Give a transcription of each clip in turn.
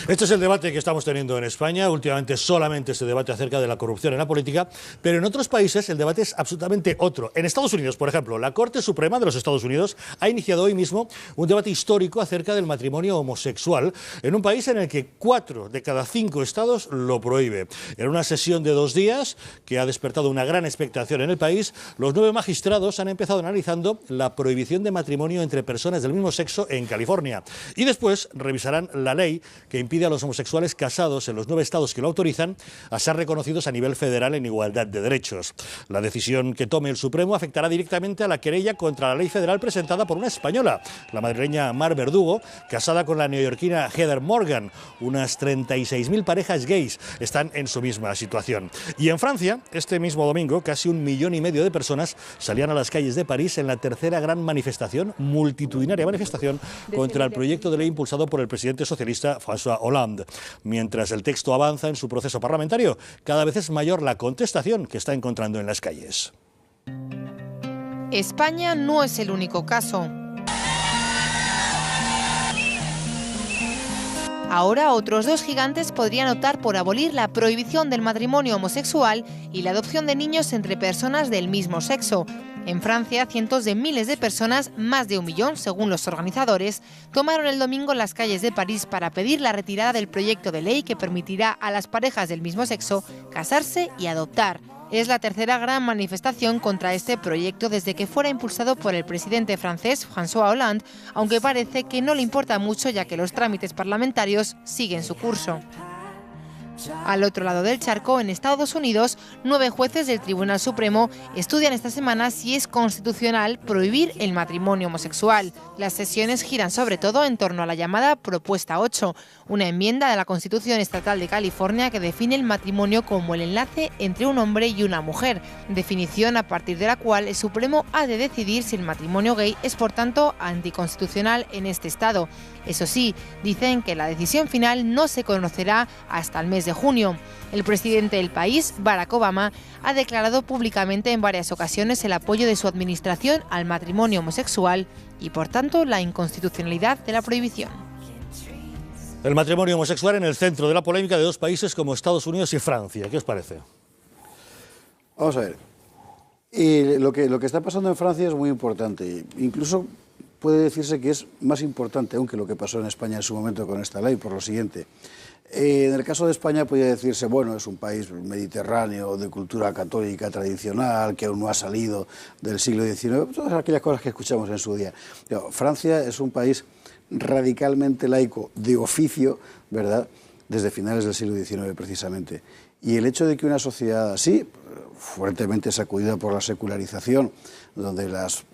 Este es el debate que estamos teniendo en España. Últimamente solamente se debate acerca de la corrupción en la política, pero en otros países el debate es absolutamente otro. En Estados Unidos, por ejemplo, la Corte Suprema de los Estados Unidos ha iniciado hoy mismo un debate histórico acerca del matrimonio homosexual en un país en el que 4 de cada 5 estados lo prohíbe. En una sesión de 2 días que ha despertado una gran expectación en el país, los 9 magistrados han empezado analizando la prohibición de matrimonio entre personas del mismo sexo en California y después revisarán la ley que impide a los homosexuales casados en los 9 estados que lo autorizan a ser reconocidos a nivel federal en igualdad de derechos. La decisión que tome el Supremo afectará directamente a la querella contra la ley federal presentada por una española, la madrileña Mar Verdugo, casada con la neoyorquina Heather Morgan. Unas 36.000 parejas gays están en su misma situación. Y en Francia, este mismo domingo, casi 1,5 millones de personas salían a las calles de París en la tercera gran manifestación, multitudinaria manifestación, contra el proyecto de ley impulsado por el presidente socialista François Hollande. Mientras el texto avanza en su proceso parlamentario, cada vez es mayor la contestación que está encontrando en las calles. España no es el único caso. Ahora otros 2 gigantes podrían optar por abolir la prohibición del matrimonio homosexual y la adopción de niños entre personas del mismo sexo. En Francia, cientos de miles de personas, más de 1 millón según los organizadores, tomaron el domingo las calles de París para pedir la retirada del proyecto de ley que permitirá a las parejas del mismo sexo casarse y adoptar. Es la tercera gran manifestación contra este proyecto desde que fuera impulsado por el presidente francés François Hollande, aunque parece que no le importa mucho ya que los trámites parlamentarios siguen su curso. Al otro lado del charco, en Estados Unidos, 9 jueces del Tribunal Supremo estudian esta semana si es constitucional prohibir el matrimonio homosexual. Las sesiones giran sobre todo en torno a la llamada Propuesta 8, una enmienda de la Constitución Estatal de California que define el matrimonio como el enlace entre un hombre y una mujer, definición a partir de la cual el Supremo ha de decidir si el matrimonio gay es por tanto anticonstitucional en este estado. Eso sí, dicen que la decisión final no se conocerá hasta el mes de junio. El presidente del país, Barack Obama, ha declarado públicamente en varias ocasiones el apoyo de su administración al matrimonio homosexual y, por tanto, la inconstitucionalidad de la prohibición. El matrimonio homosexual en el centro de la polémica de 2 países como Estados Unidos y Francia. ¿Qué os parece? Vamos a ver. Y lo que está pasando en Francia es muy importante. Incluso puede decirse que es más importante aún que lo que pasó en España en su momento con esta ley, por lo siguiente. En el caso de España podría decirse, bueno, es un país mediterráneo, de cultura católica tradicional, que aún no ha salido del siglo XIX, todas aquellas cosas que escuchamos en su día. Pero Francia es un país radicalmente laico, de oficio, ¿verdad?, desde finales del siglo XIX precisamente. Y el hecho de que una sociedad así, fuertemente sacudida por la secularización, donde los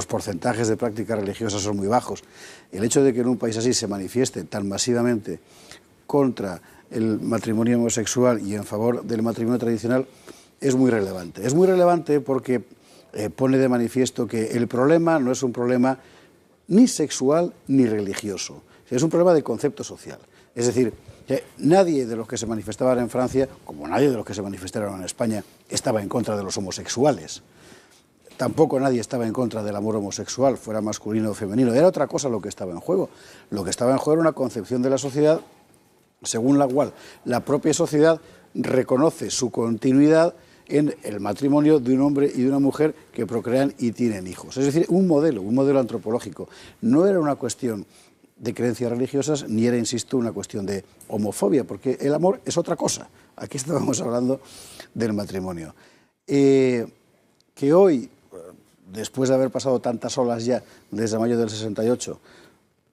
porcentajes de prácticas religiosas son muy bajos, el hecho de que en un país así se manifieste tan masivamente contra el matrimonio homosexual y en favor del matrimonio tradicional es muy relevante. Es muy relevante porque pone de manifiesto que el problema no es un problema ni sexual ni religioso, es un problema de concepto social. Es decir, nadie de los que se manifestaban en Francia, como nadie de los que se manifestaron en España, estaba en contra de los homosexuales. Tampoco nadie estaba en contra del amor homosexual, fuera masculino o femenino. Era otra cosa lo que estaba en juego. Lo que estaba en juego era una concepción de la sociedad según la cual la propia sociedad reconoce su continuidad en el matrimonio de un hombre y de una mujer que procrean y tienen hijos. Es decir, un modelo antropológico. No era una cuestión de creencias religiosas, ni era, insisto, una cuestión de homofobia, porque el amor es otra cosa. Aquí estábamos hablando del matrimonio. Que hoy, después de haber pasado tantas olas ya desde mayo del 68,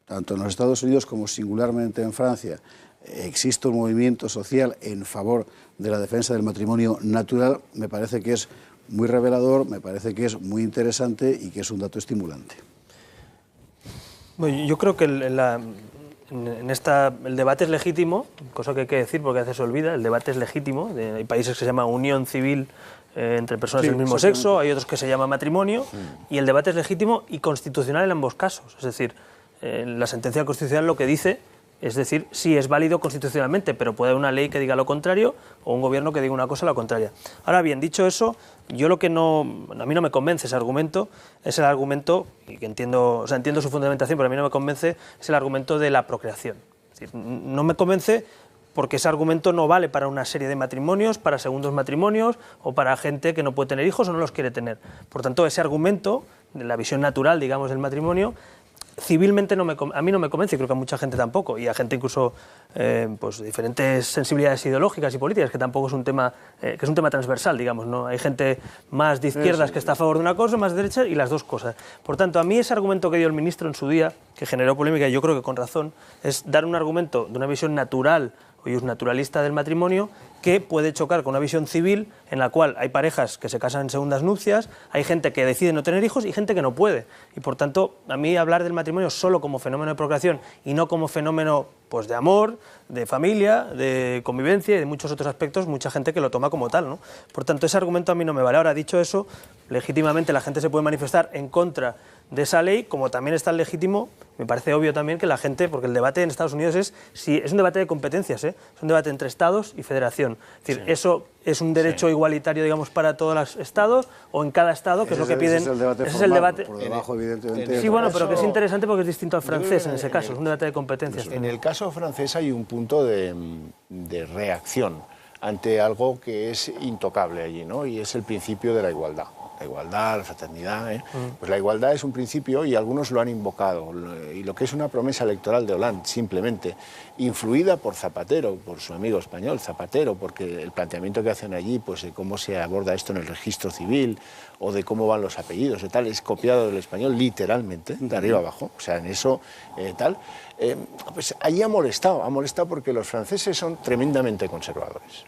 tanto en los Estados Unidos como singularmente en Francia, existe un movimiento social en favor de la defensa del matrimonio natural, me parece que es muy revelador, me parece que es muy interesante y que es un dato estimulante. Bueno, yo creo que el debate es legítimo, cosa que hay que decir porque a veces se olvida, el debate es legítimo. Hay países que se llama unión civil entre personas del mismo sexo, hay otros que se llama matrimonio, y el debate es legítimo y constitucional en ambos casos. Es decir, la sentencia constitucional lo que dice es decir, sí es válido constitucionalmente, pero puede haber una ley que diga lo contrario o un gobierno que diga una cosa o la contraria. Ahora bien, dicho eso, yo lo que a mí no me convence ese argumento, es el argumento, y que entiendo su fundamentación, pero a mí no me convence, es el argumento de la procreación. Es decir, no me convence porque ese argumento no vale para una serie de matrimonios, para segundos matrimonios o para gente que no puede tener hijos o no los quiere tener. Por tanto, ese argumento, de la visión natural, digamos, del matrimonio, civilmente a mí no me convence, y creo que a mucha gente tampoco, y a gente incluso pues de diferentes sensibilidades ideológicas y políticas, que tampoco es un tema que es un tema transversal, digamos, ¿no? Hay gente más de izquierdas que está a favor de una cosa, más de derecha, y las dos cosas. Por tanto, a mí ese argumento que dio el ministro en su día, que generó polémica, y yo creo que con razón, es dar un argumento de una visión natural o naturalista del matrimonio que puede chocar con una visión civil en la cual hay parejas que se casan en segundas nupcias, hay gente que decide no tener hijos y gente que no puede. Y por tanto, a mí hablar del matrimonio solo como fenómeno de procreación y no como fenómeno pues, de amor, de familia, de convivencia y de muchos otros aspectos, mucha gente que lo toma como tal, ¿no? Por tanto, ese argumento a mí no me vale. Ahora, dicho eso, legítimamente la gente se puede manifestar en contra de esa ley, como también es tan legítimo, me parece obvio también que la gente, porque el debate en Estados Unidos es un debate de competencias, es un debate entre estados y federación. Es decir, ¿eso es un derecho igualitario, digamos, para todos los estados o en cada estado, que es lo que piden? Ese es el debate por debajo, evidentemente. Sí, bueno, pero que es interesante porque es distinto al francés en ese caso, es un debate de competencias. En el caso francés hay un punto de reacción ante algo que es intocable allí, ¿no? Y es el principio de la igualdad. La igualdad, la fraternidad, pues la igualdad es un principio y algunos lo han invocado, y lo que es una promesa electoral de Hollande, simplemente, influida por Zapatero, por su amigo español Zapatero, porque el planteamiento que hacen allí, pues de cómo se aborda esto en el registro civil, o de cómo van los apellidos y tal, es copiado del español literalmente, de arriba abajo, o sea, en eso pues allí ha molestado porque los franceses son tremendamente conservadores.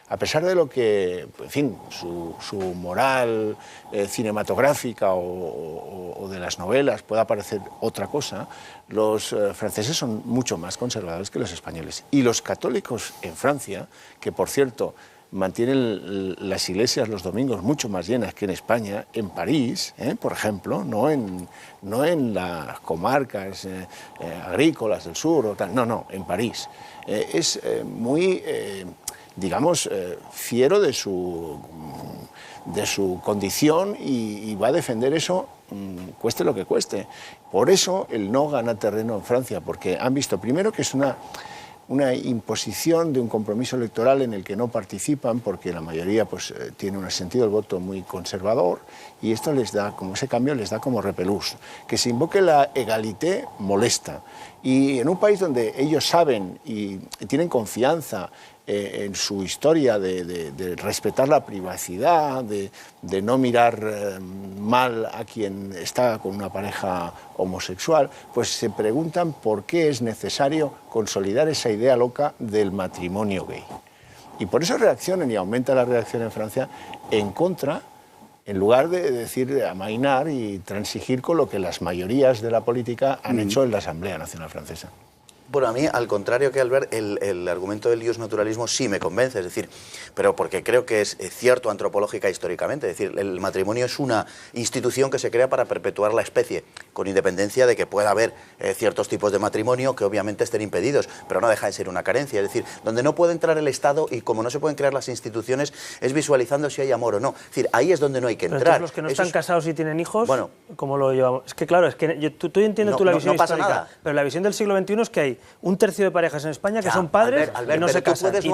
A pesar de lo que, en fin, su moral cinematográfica o de las novelas pueda parecer otra cosa, los franceses son mucho más conservadores que los españoles. Y los católicos en Francia, que por cierto mantienen las iglesias los domingos mucho más llenas que en España, en París, por ejemplo, no en las comarcas agrícolas del sur, o tal, no, en París. Es muy... digamos, fiero de su condición y va a defender eso, cueste lo que cueste. Por eso el no gana terreno en Francia, porque han visto primero que es una imposición de un compromiso electoral en el que no participan, porque la mayoría pues, tiene un sentido del voto muy conservador, y esto les da, como ese cambio les da como repelús. Que se invoque la égalité molesta. Y en un país donde ellos saben y tienen confianza en su historia de respetar la privacidad, de no mirar mal a quien está con una pareja homosexual, pues se preguntan por qué es necesario consolidar esa idea loca del matrimonio gay. Y por eso reaccionan y aumenta la reacción en Francia en contra, en lugar de decir, amainar y transigir con lo que las mayorías de la política han hecho en la Asamblea Nacional Francesa. Bueno, a mí, al contrario que Albert, el argumento del iusnaturalismo sí me convence, es decir, pero porque creo que es cierto antropológica históricamente, es decir, el matrimonio es una institución que se crea para perpetuar la especie, con independencia de que pueda haber ciertos tipos de matrimonio que obviamente estén impedidos, pero no deja de ser una carencia, es decir, donde no puede entrar el Estado y como no se pueden crear las instituciones es visualizando si hay amor o no, es decir, ahí es donde no hay que entrar. Pero los que no están casados y tienen hijos, bueno, ¿cómo lo llevamos? Es que claro, es que tú entiendes la visión histórica, pasa nada. Pero la visión del siglo XXI es que hay un tercio de parejas en España que son padres y no se casan y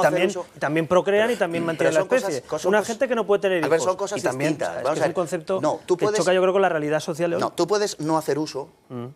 también procrean y también mantienen la especie. Una gente que no puede tener hijos. Son cosas y también distintas. Es un concepto que choca yo creo con la realidad social de hoy. No, tú puedes no hacer uso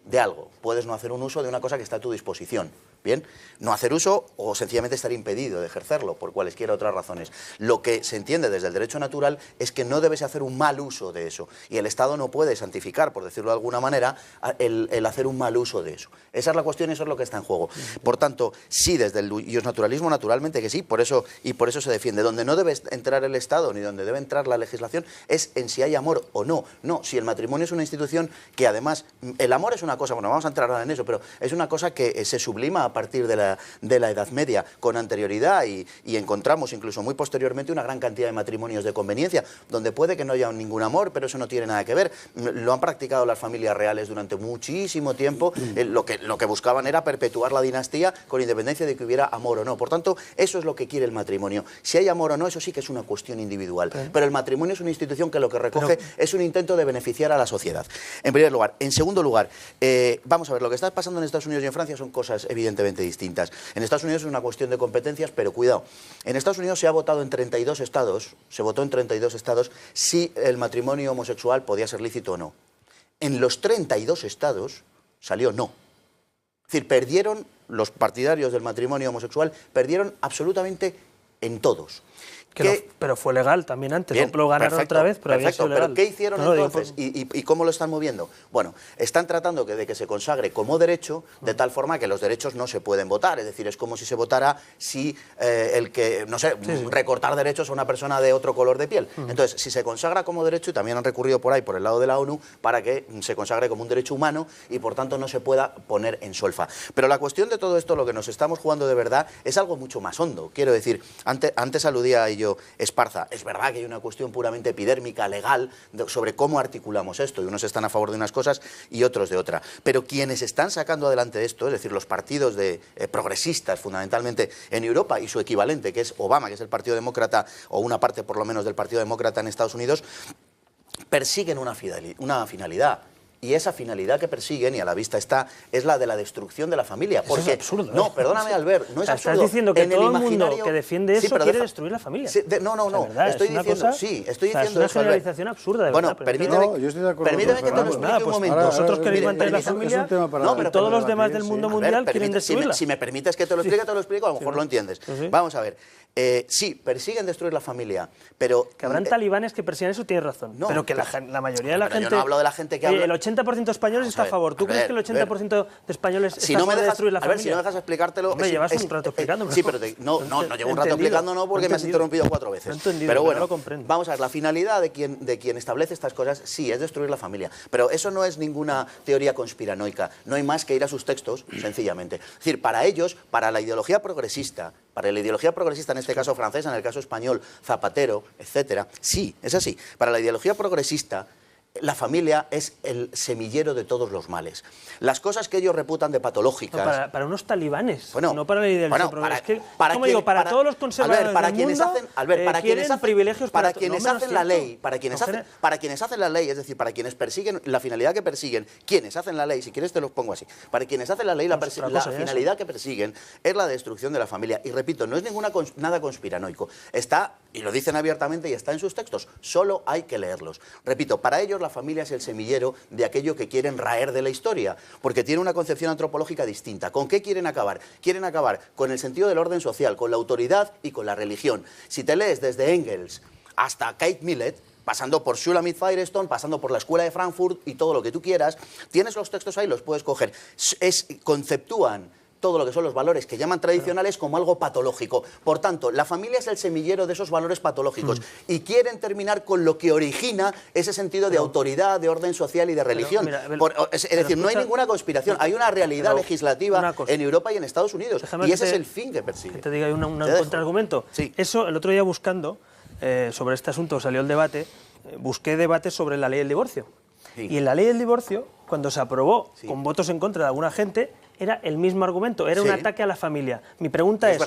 de algo, puedes no hacer un uso de una cosa que está a tu disposición. Bien, no hacer uso o sencillamente estar impedido de ejercerlo por cualesquiera otras razones. Lo que se entiende desde el derecho natural es que no debes hacer un mal uso de eso y el Estado no puede santificar, por decirlo de alguna manera, el hacer un mal uso de eso. Esa es la cuestión y eso es lo que está en juego. Por tanto, sí, desde el iusnaturalismo naturalmente que sí, por eso se defiende. Donde no debe entrar el Estado ni donde debe entrar la legislación es en si hay amor o no. No, si el matrimonio es una institución que además, el amor es una cosa, bueno, vamos a entrar ahora en eso, pero es una cosa que se sublima a partir de la Edad Media con anterioridad y encontramos incluso muy posteriormente una gran cantidad de matrimonios de conveniencia, donde puede que no haya ningún amor, pero eso no tiene nada que ver. Lo han practicado las familias reales durante muchísimo tiempo, lo que buscaban era perpetuar perpetuar la dinastía con independencia de que hubiera amor o no. Por tanto, eso es lo que quiere el matrimonio. Si hay amor o no, eso sí que es una cuestión individual. Pero el matrimonio es una institución que lo que recoge es un intento de beneficiar a la sociedad. En primer lugar. En segundo lugar, vamos a ver, lo que está pasando en Estados Unidos y en Francia son cosas evidentemente distintas. En Estados Unidos es una cuestión de competencias, pero cuidado. En Estados Unidos se ha votado en 32 estados, si el matrimonio homosexual podía ser lícito o no. En los 32 estados salió no. Es decir, perdieron los partidarios del matrimonio homosexual, perdieron absolutamente en todos. Pero fue legal también antes, bien, lo ganaron otra vez, pero había sido legal. ¿Pero qué hicieron entonces? ¿Y cómo lo están moviendo? Bueno, están tratando de que se consagre como derecho, de tal forma que los derechos no se pueden votar. Es decir, es como si se votara recortar derechos a una persona de otro color de piel. Entonces, si se consagra como derecho, y también han recurrido por ahí, por el lado de la ONU, para que se consagre como un derecho humano y, por tanto, no se pueda poner en solfa. Pero la cuestión de todo esto, lo que nos estamos jugando de verdad, es algo mucho más hondo. Quiero decir, antes aludía a ello Esparza, es verdad que hay una cuestión puramente epidérmica, legal, sobre cómo articulamos esto, y unos están a favor de unas cosas y otros de otra. Pero quienes están sacando adelante esto, es decir, los partidos progresistas, fundamentalmente en Europa, y su equivalente, que es Obama, que es el Partido Demócrata, o una parte por lo menos del Partido Demócrata en Estados Unidos, persiguen una finalidad. Y esa finalidad que persiguen, y a la vista está, es la de la destrucción de la familia. Porque, eso es absurdo. No, perdóname, Albert, no es absurdo. Estás diciendo que todo el mundo que defiende eso quiere destruir la familia. Sí, no. Estoy diciendo es una generalización absurda, de verdad. Bueno, permíteme que te lo explique un momento. Vosotros queréis mantener la familia y todos los demás del mundo mundial quieren destruirla. Si me permites que te lo explique, a lo mejor lo entiendes. Vamos a ver. Sí, persiguen destruir la familia, pero... Que habrán talibanes que persigan eso, tienes razón. No, pero que la mayoría de la gente... Yo no hablo de la gente que habla... El 80% de españoles está a favor. ¿Tú crees que el 80% de españoles está a favor de destruir la familia? A ver, si no me dejas explicártelo... Hombre, llevas un rato explicándome. Sí, pero no llevo un rato explicando porque me has interrumpido 4 veces. No he entendido, pero bueno, no lo comprendo. Vamos a ver, la finalidad de quien establece estas cosas, sí, es destruir la familia. Pero eso no es ninguna teoría conspiranoica. No hay más que ir a sus textos, sencillamente. Es decir, para ellos, para la ideología progresista, en este caso francesa, en el caso español, Zapatero, etcétera, sí, es así. Para la ideología progresista, la familia es el semillero de todos los males. Las cosas que ellos reputan de patológicas... Para unos talibanes, no para la ideología progresista. Para todos los conservadores para del quienes mundo, hacen privilegios para quienes hacen la ley, para quienes hacen la ley, es decir, para quienes persiguen la finalidad que persiguen, quienes hacen la ley, si quieres te lo pongo así, para quienes hacen la ley, la finalidad que persiguen es la destrucción de la familia. Y repito, no es nada conspiranoico. Está, y lo dicen abiertamente y está en sus textos, solo hay que leerlos. Repito, para ellos la familia es el semillero de aquello que quieren raer de la historia, porque tiene una concepción antropológica distinta. ¿Con qué quieren acabar? Quieren acabar con el sentido del orden social, con la autoridad y con la religión. Si te lees desde Engels hasta Kate Millett, pasando por Shulamit Firestone, pasando por la Escuela de Frankfurt y todo lo que tú quieras, tienes los textos ahí, los puedes coger. Conceptúan todo lo que son los valores que llaman tradicionales como algo patológico. Por tanto, la familia es el semillero de esos valores patológicos y quieren terminar con lo que origina ese sentido de autoridad, de orden social y de religión. Es decir, no hay ninguna conspiración, hay una realidad legislativa en Europa y en Estados Unidos, y ese es el fin que persigue. Que te diga un contraargumento. Sí. Eso, el otro día buscando sobre este asunto salió el debate, busqué debates sobre la ley del divorcio. Sí. Y en la ley del divorcio, cuando se aprobó con votos en contra de alguna gente, era el mismo argumento, era un ataque a la familia. Mi pregunta es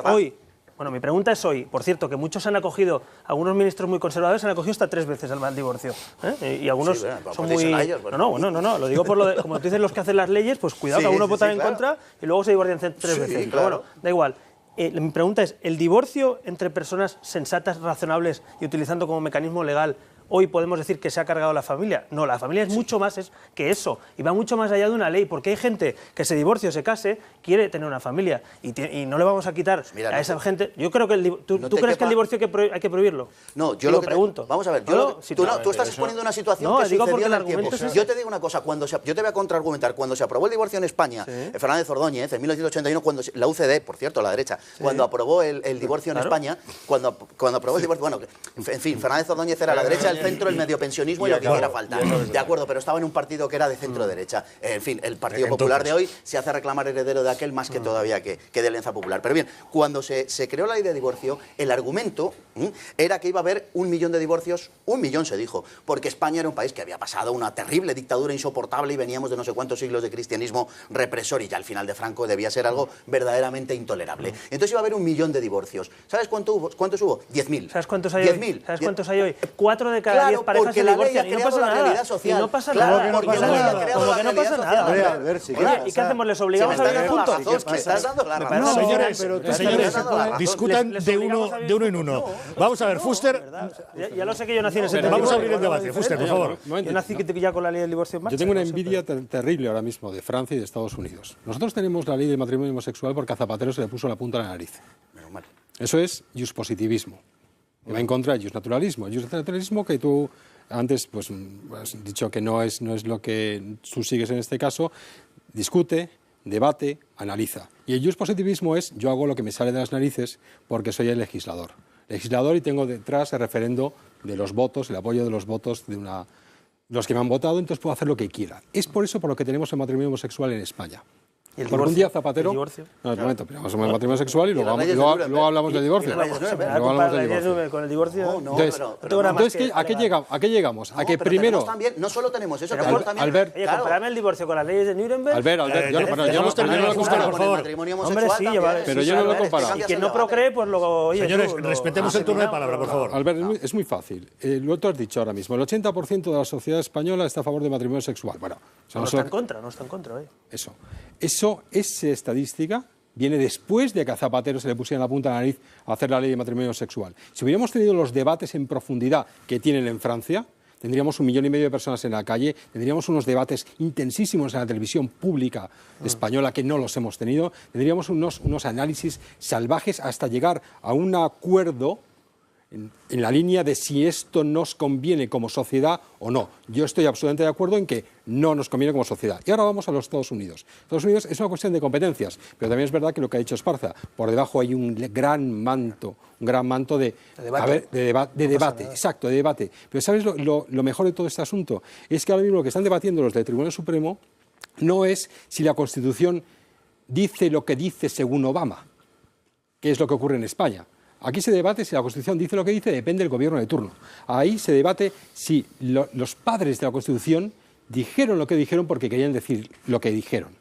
hoy, por cierto, que muchos han acogido, algunos ministros muy conservadores han acogido hasta 3 veces al divorcio. Y algunos son muy... No, lo digo por lo de, como tú dices, los que hacen las leyes, pues cuidado, que algunos votan en contra y luego se divorcian 3 veces. Claro. Pero bueno, da igual. Mi pregunta es, ¿el divorcio entre personas sensatas, razonables y utilizando como mecanismo legal, hoy podemos decir que se ha cargado la familia? No, la familia es mucho más que eso, y va mucho más allá de una ley, porque hay gente que se divorcie o se case, quiere tener una familia, y no le vamos a quitar a esa gente... Yo creo que ¿tú crees que el divorcio hay que prohibirlo? No, yo lo pregunto. Vamos a ver, tú estás exponiendo una situación que sucedió en el tiempo. Yo te digo una cosa, yo te voy a contraargumentar, cuando se aprobó el divorcio en España, Fernández Ordóñez, en 1981, cuando la UCD, por cierto, la derecha, cuando aprobó el divorcio en España, cuando aprobó el divorcio, bueno, en fin, Fernández Ordóñez era la derecha, centro, el mediopensionismo y lo que quiera faltar. De acuerdo, pero estaba en un partido que era de centro-derecha. En fin, el Partido Popular de hoy se hace reclamar heredero de aquel más que todavía que de Alianza Popular. Pero bien, cuando se creó la ley de divorcio, el argumento era que iba a haber 1 millón de divorcios, 1 millón se dijo, porque España era un país que había pasado una terrible dictadura insoportable y veníamos de no sé cuántos siglos de cristianismo represor y ya al final de Franco debía ser algo verdaderamente intolerable. Entonces iba a haber 1 millón de divorcios. ¿Sabes cuántos hubo? 10.000. ¿Sabes cuántos hay hoy? 10.000. ¿Sabes cuántos hay hoy? 4 de cada 10 parejas se divorcian y no pasa nada. Y no pasa nada. Como que no pasa nada. Oye, ¿y qué hacemos? ¿Les obligamos a vivir juntos? Me estás dando la razón. No, señores, discutan de uno en uno. Vamos a ver, Fuster. Ya lo sé que yo nací en ese tiempo. Vamos a abrir el debate. Fuster, por favor. Yo nací ya con la ley del divorcio en marcha. Yo tengo una envidia terrible ahora mismo de Francia y de Estados Unidos. Nosotros tenemos la ley del matrimonio homosexual porque a Zapatero se le puso la punta a la nariz. Eso es juspositivismo. Va en contra del justnaturalismo. El justnaturalismo que tú antes pues, has dicho que no es lo que tú sigues en este caso, discute, debate, analiza. Y el juspositivismo es yo hago lo que me sale de las narices porque soy el legislador. Legislador y tengo detrás el referendo de los votos, el apoyo de los votos de los que me han votado, entonces puedo hacer lo que quiera. Es por eso por lo que tenemos el matrimonio homosexual en España. Porque un día Zapatero... No, un momento, primero el matrimonio sexual y luego hablamos del divorcio. Con el divorcio... Entonces, ¿a qué llegamos? A que primero... No solo tenemos eso, tenemos también... Albert, oye, compararme el divorcio con las leyes de Nuremberg... Albert, yo no lo comparo, por favor. Hombre, sí, pero yo no lo he comparado. Y quien no procree, pues luego... Señores, respetemos el turno de palabra, por favor. Albert, es muy fácil. Lo tú has dicho ahora mismo. El 80% de la sociedad española está a favor del matrimonio sexual. Bueno, no está en contra, Eso, esa estadística viene después de que a Zapatero se le pusiera la punta de la nariz a hacer la ley de matrimonio sexual. Si hubiéramos tenido los debates en profundidad que tienen en Francia, tendríamos 1,5 millones de personas en la calle, tendríamos unos debates intensísimos en la televisión pública española que no los hemos tenido, tendríamos unos análisis salvajes hasta llegar a un acuerdo en la línea de si esto nos conviene como sociedad o no. Yo estoy absolutamente de acuerdo en que no nos conviene como sociedad. Y ahora vamos a los Estados Unidos. Estados Unidos es una cuestión de competencias, pero también es verdad que lo que ha dicho Esparza, por debajo hay un gran manto de debate. Exacto, de debate. Pero ¿sabes lo mejor de todo este asunto? Es que ahora mismo lo que están debatiendo los del Tribunal Supremo no es si la Constitución dice lo que dice según Obama, que es lo que ocurre en España. Aquí se debate si la Constitución dice lo que dice, depende del gobierno de turno. Ahí se debate si los padres de la Constitución dijeron lo que dijeron porque querían decir lo que dijeron.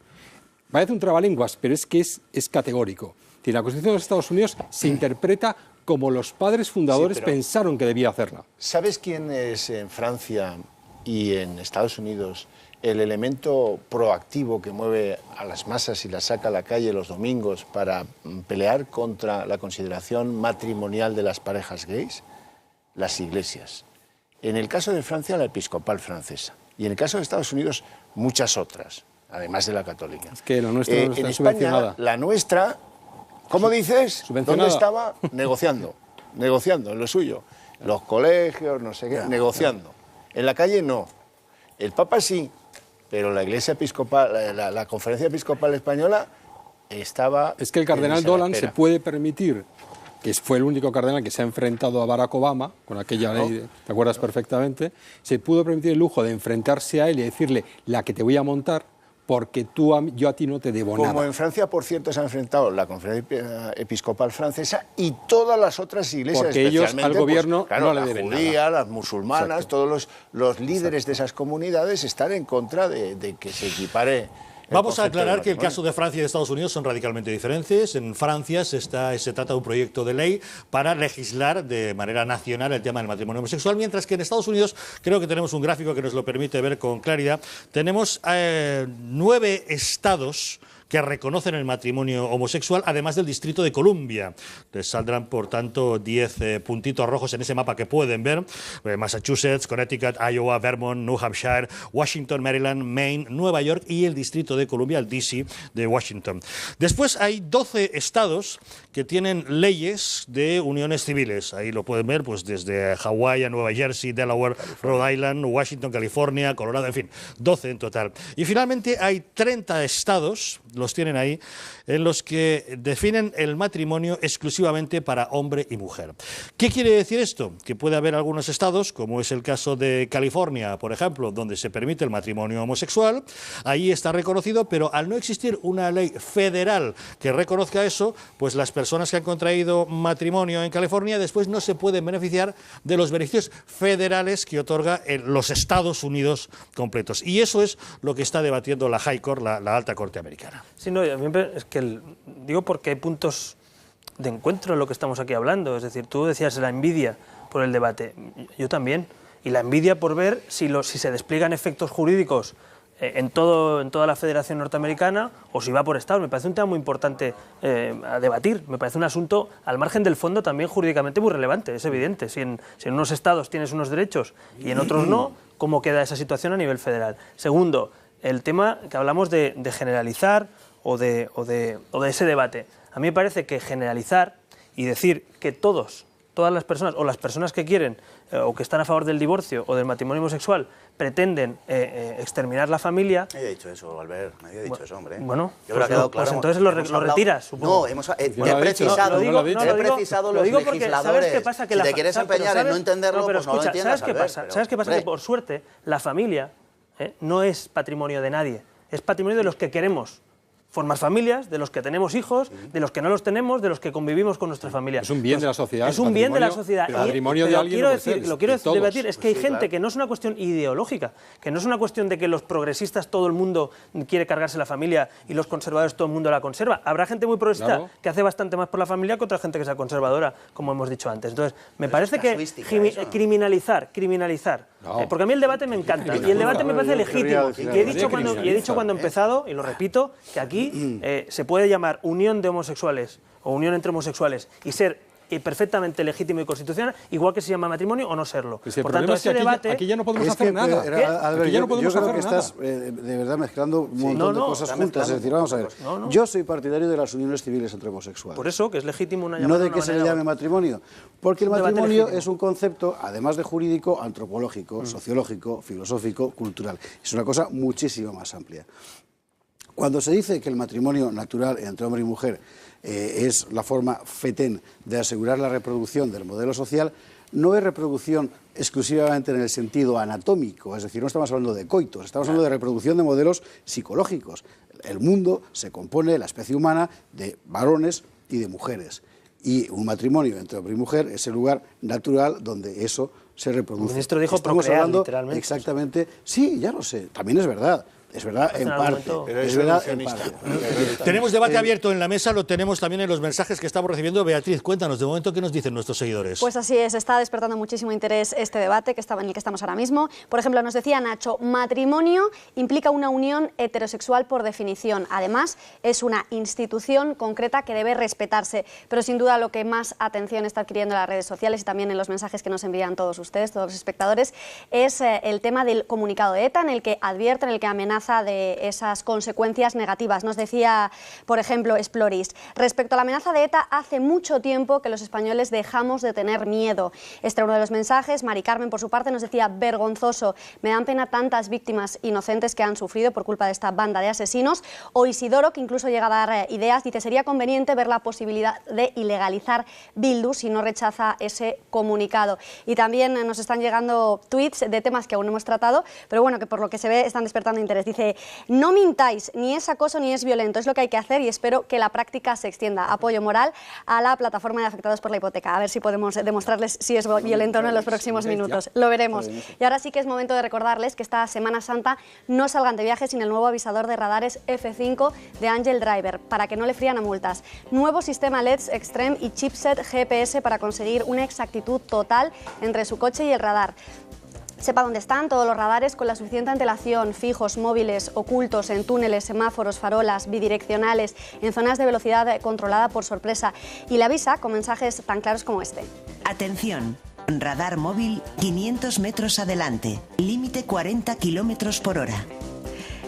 Parece un trabalenguas, pero es que es categórico. La Constitución de los Estados Unidos se interpreta como los padres fundadores pensaron que debía hacerla. ¿Sabes quién es en Francia y en Estados Unidos el elemento proactivo que mueve a las masas y las saca a la calle los domingos para pelear contra la consideración matrimonial de las parejas gays? Las iglesias. En el caso de Francia, la episcopal francesa. Y en el caso de Estados Unidos, muchas otras, además de la católica. Es que la nuestra no está en subvencionada. España, la nuestra, ¿cómo dices? ¿Dónde estaba? Negociando en lo suyo. Los colegios, no sé qué, negociando. En la calle no. El Papa sí. Pero la Iglesia Episcopal, la Conferencia Episcopal Española estaba... Es que el cardenal Dolan se puede permitir, que fue el único cardenal que se ha enfrentado a Barack Obama, con aquella ley, ¿te acuerdas perfectamente? Se pudo permitir el lujo de enfrentarse a él y decirle, la que te voy a montar, porque yo a ti no te debo nada. Como en Francia, por cierto, se ha enfrentado la Conferencia Episcopal Francesa y todas las otras iglesias, porque ellos al gobierno no le deben nada. La judía, nada. las musulmanas, exacto, todos los líderes de esas comunidades están en contra de que se equipare. Vamos a aclarar que el caso de Francia y de Estados Unidos son radicalmente diferentes. En Francia se trata de un proyecto de ley para legislar de manera nacional el tema del matrimonio homosexual, mientras que en Estados Unidos, creo que tenemos un gráfico que nos lo permite ver con claridad, tenemos 9 estados que reconocen el matrimonio homosexual, además del Distrito de Columbia. Les saldrán, por tanto, 10 puntitos rojos en ese mapa que pueden ver. Massachusetts, Connecticut, Iowa, Vermont, New Hampshire, Washington, Maryland, Maine, Nueva York y el Distrito de Columbia, el DC de Washington. Después hay 12 estados que tienen leyes de uniones civiles. Ahí lo pueden ver, pues desde Hawái a Nueva Jersey, Delaware, Rhode Island, Washington, California, Colorado, en fin, 12 en total. Y finalmente hay 30 estados, los tienen ahí, en los que definen el matrimonio exclusivamente para hombre y mujer. ¿Qué quiere decir esto? Que puede haber algunos estados, como es el caso de California, por ejemplo, donde se permite el matrimonio homosexual, ahí está reconocido, pero al no existir una ley federal que reconozca eso, pues las personas que han contraído matrimonio en California después no se pueden beneficiar de los beneficios federales que otorga los Estados Unidos completos. Y eso es lo que está debatiendo la High Court, la alta corte americana. Sí, no, a mí es que digo porque hay puntos de encuentro en lo que estamos aquí hablando. Es decir, tú decías la envidia por el debate, yo también, y la envidia por ver si se despliegan efectos jurídicos en toda la Federación Norteamericana o si va por estados. Me parece un tema muy importante a debatir, me parece un asunto al margen del fondo también jurídicamente muy relevante, es evidente. Si en unos estados tienes unos derechos y en otros no, ¿cómo queda esa situación a nivel federal? Segundo, el tema que hablamos de generalizar o de ese debate. A mí me parece que generalizar y decir que todas las personas o las personas que quieren o que están a favor del divorcio o del matrimonio homosexual pretenden exterminar la familia. Nadie ha dicho eso, Albert, nadie ha dicho eso, hombre. Bueno, yo creo que ha quedado claro. Pues entonces lo retiras, supongo. No, he precisado los legisladores. ¿Sabes qué pasa? Que si te quieres empeñar en no entenderlo, pues no lo entiendas, ¿Sabes qué pasa? Que por suerte la familia no es patrimonio de nadie, es patrimonio de los que queremos formar familias, de los que tenemos hijos, de los que no los tenemos, de los que convivimos con nuestra familia. Es un bien de la sociedad. Es un bien de la sociedad. El patrimonio de alguien lo quiero debatir es que hay gente que no es una cuestión ideológica, que no es una cuestión de que los progresistas todo el mundo quiere cargarse la familia y los conservadores todo el mundo la conserva. Habrá gente muy progresista que hace bastante más por la familia que otra gente que sea conservadora, como hemos dicho antes. Entonces, me parece que criminalizar, porque a mí el debate me encanta y el debate me parece legítimo. Y he dicho cuando he empezado, y lo repito, que aquí se puede llamar unión de homosexuales o unión entre homosexuales y ser perfectamente legítimo y constitucional, igual que se llama matrimonio o no serlo. Pues por tanto, ese debate... Aquí ya no podemos hacer nada. Albert, yo creo que estás de verdad mezclando un montón de cosas juntas. Es decir, vamos a ver, yo soy partidario de las uniones civiles entre homosexuales. Por eso, que es legítimo una llamada. No de que se le llame matrimonio, porque el matrimonio es un concepto, además de jurídico, antropológico, sociológico, filosófico, cultural. Es una cosa muchísimo más amplia. Cuando se dice que el matrimonio natural entre hombre y mujer es la forma fetén de asegurar la reproducción del modelo social, no es reproducción exclusivamente en el sentido anatómico, es decir, no estamos hablando de coitos, estamos hablando de reproducción de modelos psicológicos. El mundo se compone, la especie humana, de varones y de mujeres. Y un matrimonio entre hombre y mujer es el lugar natural donde eso se reproduce. El ministro dijo estamos procrear, hablando literalmente. Exactamente. Sí, ya lo sé, también es verdad. Es verdad en parte, pero es verdad en parte. Tenemos debate abierto en la mesa, lo tenemos también en los mensajes que estamos recibiendo. Beatriz, cuéntanos, de momento, ¿qué nos dicen nuestros seguidores? Pues así es, está despertando muchísimo interés este debate en el que estamos ahora mismo. Por ejemplo, nos decía Nacho, matrimonio implica una unión heterosexual por definición. Además, es una institución concreta que debe respetarse. Pero sin duda lo que más atención está adquiriendo en las redes sociales y también en los mensajes que nos envían todos ustedes, todos los espectadores, es el tema del comunicado de ETA, en el que advierte, en el que amenaza de esas consecuencias negativas. Nos decía, por ejemplo, Exploris, respecto a la amenaza de ETA, hace mucho tiempo que los españoles dejamos de tener miedo. Este era uno de los mensajes. Mari Carmen, por su parte, nos decía, vergonzoso, me dan pena tantas víctimas inocentes que han sufrido por culpa de esta banda de asesinos. O Isidoro, que incluso llega a dar ideas, dice, sería conveniente ver la posibilidad de ilegalizar Bildu si no rechaza ese comunicado. Y también nos están llegando tweets de temas que aún no hemos tratado, pero bueno, que por lo que se ve están despertando interés. Dice, no mintáis, ni es acoso ni es violento, es lo que hay que hacer y espero que la práctica se extienda. Apoyo moral a la plataforma de afectados por la hipoteca. A ver si podemos demostrarles si es violento o no en los próximos minutos. Lo veremos. Y ahora sí que es momento de recordarles que esta Semana Santa no salgan de viaje sin el nuevo avisador de radares F5 de Angel Driver, para que no le frían a multas. Nuevo sistema LEDs Extreme y chipset GPS para conseguir una exactitud total entre su coche y el radar. Sepa dónde están todos los radares con la suficiente antelación, fijos, móviles, ocultos, en túneles, semáforos, farolas, bidireccionales, en zonas de velocidad controlada por sorpresa. Y le avisa con mensajes tan claros como este. Atención, radar móvil 500 metros adelante, límite 40 km/h.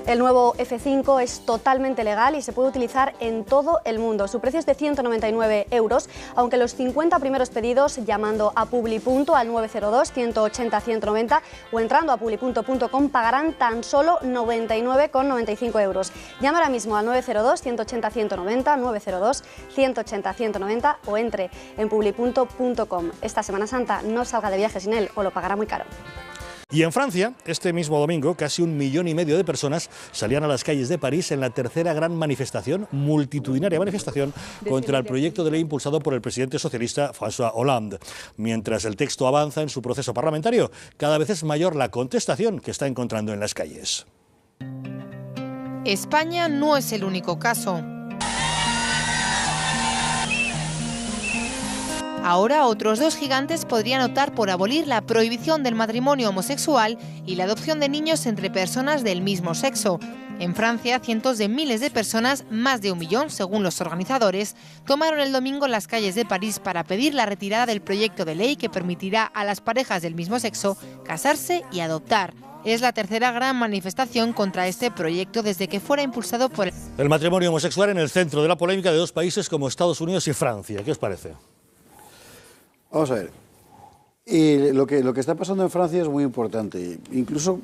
El nuevo F5 es totalmente legal y se puede utilizar en todo el mundo. Su precio es de 199 €, aunque los 50 primeros pedidos llamando a Publi.punto al 902 180 190 o entrando a publi.com pagarán tan solo 99,95 €. Llama ahora mismo al 902 180 190, 902 180 190 o entre en publi.com. Esta Semana Santa no salga de viaje sin él o lo pagará muy caro. Y en Francia, este mismo domingo, casi 1,5 millones de personas salían a las calles de París en la tercera gran manifestación, multitudinaria manifestación, contra el proyecto de ley impulsado por el presidente socialista François Hollande. Mientras el texto avanza en su proceso parlamentario, cada vez es mayor la contestación que está encontrando en las calles. España no es el único caso. Ahora otros dos gigantes podrían optar por abolir la prohibición del matrimonio homosexual y la adopción de niños entre personas del mismo sexo. En Francia, cientos de miles de personas, más de 1 millón según los organizadores, tomaron el domingo las calles de París para pedir la retirada del proyecto de ley que permitirá a las parejas del mismo sexo casarse y adoptar. Es la tercera gran manifestación contra este proyecto desde que fuera impulsado por el matrimonio homosexual en el centro de la polémica de dos países como Estados Unidos y Francia. ¿Qué os parece? Vamos a ver, y lo que está pasando en Francia es muy importante, incluso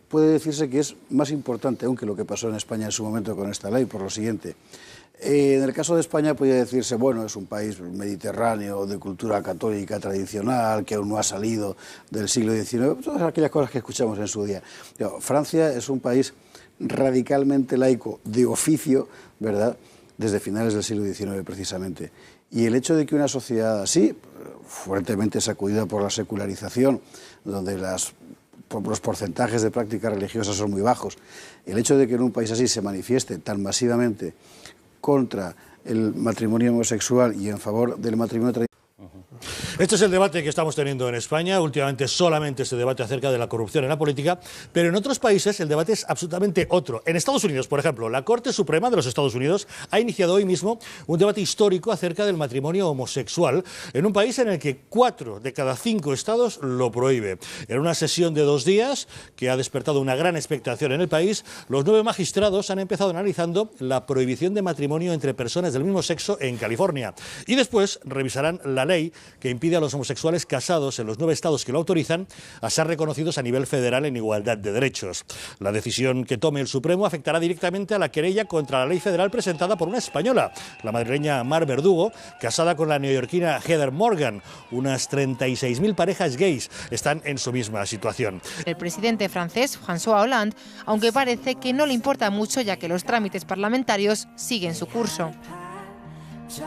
puede decirse que es más importante aún que lo que pasó en España en su momento con esta ley, por lo siguiente. En el caso de España podría decirse, bueno, es un país mediterráneo, de cultura católica tradicional, que aún no ha salido del siglo XIX, todas aquellas cosas que escuchamos en su día. Pero Francia es un país radicalmente laico, de oficio, ¿verdad?, desde finales del siglo XIX precisamente. Y el hecho de que una sociedad así, fuertemente sacudida por la secularización, donde los porcentajes de prácticas religiosas son muy bajos, el hecho de que en un país así se manifieste tan masivamente contra el matrimonio homosexual y en favor del matrimonio tradicional. Este es el debate que estamos teniendo en España. Últimamente solamente se debate acerca de la corrupción en la política, pero en otros países el debate es absolutamente otro. En Estados Unidos, por ejemplo, la Corte Suprema de los Estados Unidos ha iniciado hoy mismo un debate histórico acerca del matrimonio homosexual en un país en el que 4 de cada 5 estados lo prohíbe. En una sesión de 2 días que ha despertado una gran expectación en el país, los 9 magistrados han empezado analizando la prohibición de matrimonio entre personas del mismo sexo en California y después revisarán la ley que impide a los homosexuales casados en los 9 estados que lo autorizan a ser reconocidos a nivel federal en igualdad de derechos. La decisión que tome el Supremo afectará directamente a la querella contra la ley federal presentada por una española, la madrileña Mar Verdugo, casada con la neoyorquina Heather Morgan. Unas 36.000 parejas gays están en su misma situación. El presidente francés, François Hollande, aunque parece que no le importa mucho ya que los trámites parlamentarios siguen su curso.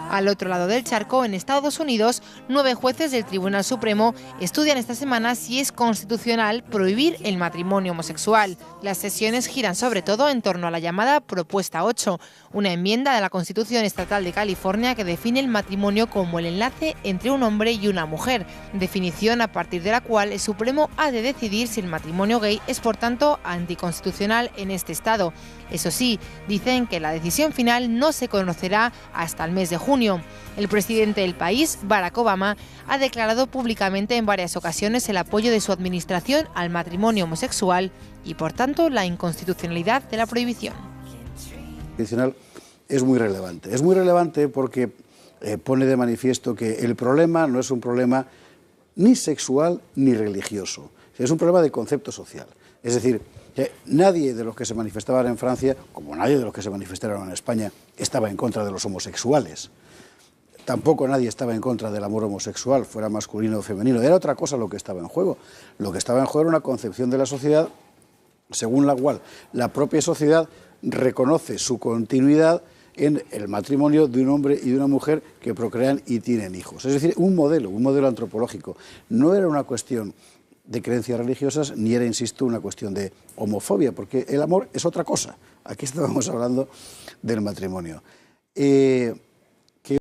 Al otro lado del charco, en Estados Unidos, 9 jueces del Tribunal Supremo estudian esta semana si es constitucional prohibir el matrimonio homosexual. Las sesiones giran sobre todo en torno a la llamada Propuesta 8, una enmienda de la Constitución Estatal de California que define el matrimonio como el enlace entre un hombre y una mujer, definición a partir de la cual el Supremo ha de decidir si el matrimonio gay es por tanto anticonstitucional en este estado. Eso sí, dicen que la decisión final no se conocerá hasta el mes de junio. El presidente del país, Barack Obama, ha declarado públicamente en varias ocasiones el apoyo de su administración al matrimonio homosexual y, por tanto, la inconstitucionalidad de la prohibición. Es muy relevante. Es muy relevante porque pone de manifiesto que el problema no es un problema ni sexual ni religioso. Es un problema de concepto social. Es decir, nadie de los que se manifestaban en Francia, como nadie de los que se manifestaron en España, estaba en contra de los homosexuales. Tampoco nadie estaba en contra del amor homosexual, fuera masculino o femenino. Era otra cosa lo que estaba en juego. Lo que estaba en juego era una concepción de la sociedad según la cual la propia sociedad reconoce su continuidad en el matrimonio de un hombre y de una mujer que procrean y tienen hijos. Es decir, un modelo antropológico. No era una cuestión de creencias religiosas, ni era, insisto, una cuestión de homofobia, porque el amor es otra cosa. Aquí estábamos hablando del matrimonio.